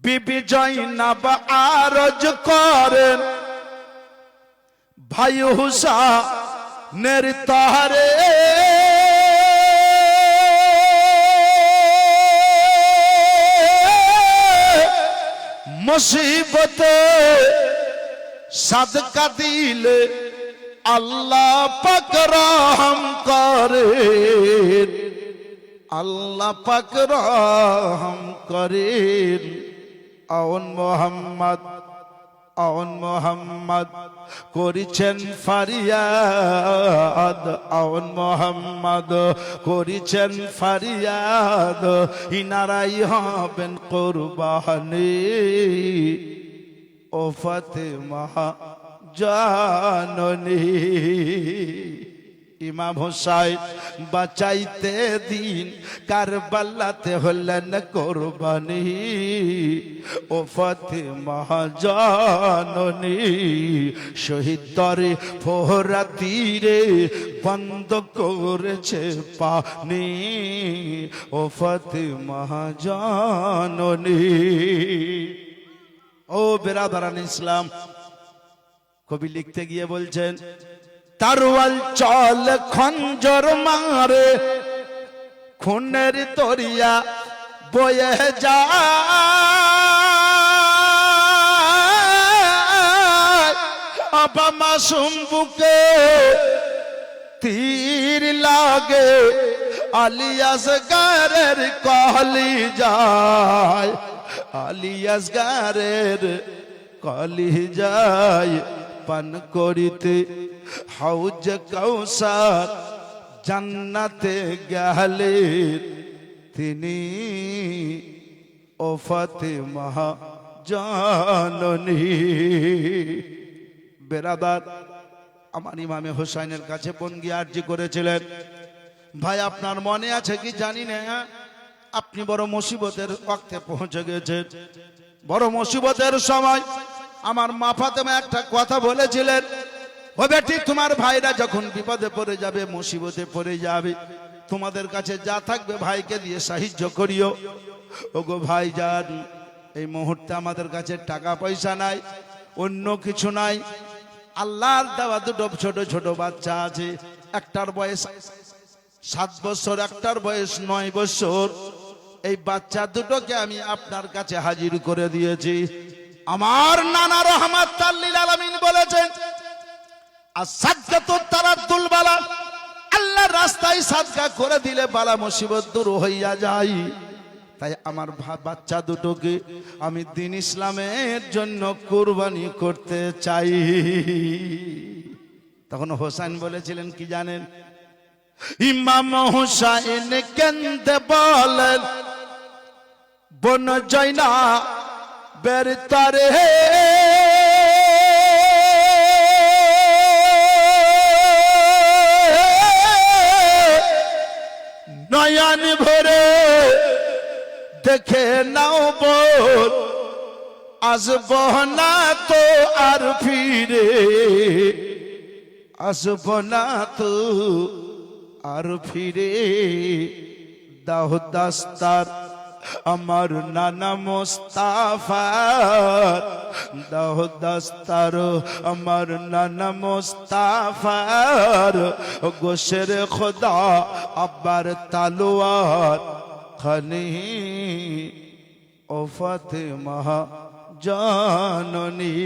বিবি জয়নাব আরজ করেন ভাই হুসাইনের তরে মুসিবতে সাদকা দিলে আল্লাহ পাক রহম করেন, আল্লাহ পাক রহম করেন। আউন মোহাম্মদ করিছেন ফারিয়াদ, আউন মোহাম্মদ করিছেন ফারিয়াদ, ইনারাই হবেন কুরবানি। ও ফাতেমা জাননী, ইমাম হুসাইন বাঁচাইতে দিন কারবালাতে হলেন কুরবানি। ও ফাতেমা জাননী শহীদ তরে ফোহরা তীরে বন্ধ করেছে পানি। ও ফাতেমা জাননী। ও বেরাদারান ইসলাম, কবি লিখতে গিয়ে বলছেন তারওয়াল চল খঞ্জর মারে খুনের তরিয়া বয়ে যায়, আবা মাসুম বুকে তীর লাগে আলী আসগরের কলি যায়, আলী আসগরের কলি যায়। পান করিতে হাউজ কাউসার জান্নাতে গেলে তিনি। ও ফাতেমা জাননী। বেরাদার, আমার ইমামে হুসাইনের কাছে বোন গিয়ে আরজি করেছিলেন, ভাই আপনার মনে আছে কি জানি না, আপনি বড় মুসিবতের ওয়াক্তে পৌঁছে গেছেন। বড় মুসিবতের সময় আমার মা ফাতেমা একটা কথা বলেছিলেন, ও বেটি তোমার ভাইরা যখন বিপদে পড়ে যাবে, মুসিবতে পড়ে যাবে, তোমাদের কাছে যা থাকবে ভাইকে দিয়ে সাহায্য করিও। ওগো ভাইজান, এই মুহূর্তে আমাদের কাছে টাকা পয়সা নাই, অন্য কিছু নাই, আল্লাহর দেওয়া দুটো ছোট ছোট বাচ্চা আছে, একটার বয়স 7 বছর, একটার বয়স 9 বছর। এই বাচ্চা দুটোকে আমি আপনার কাছে হাজির করে দিয়েছি। আমার নানা রহমাতুল লিল আলামিন বলেছেন, আস-সাদকাতু তারাদ্দুল বালা, আল্লাহর রাস্তায় সাদকা করে দিলে বালা মুসিবত দূর হইয়া যায়। তাই আমার বাচ্চা দুটোকে আমি দ্বীন ইসলামের জন্য কুরবানি করতে চাই। তখন হোসেন বলেছিলেন কি জানেন, ইমাম হুসাইন কেন্দে বলেন, বোন জয়নাবের তরে নয়ন ভরে দেখে নাও বোন, আসব না তো আর ফিরে, আসব না তো আর ফিরে। দাও দাস্তার আমার নানা মুস্তাফার, দাও দাস্তার আমার নানা মুস্তাফার, গোশের খোদা আব্বার তালোয়ার খানি। ও ফাতেমা জাননী।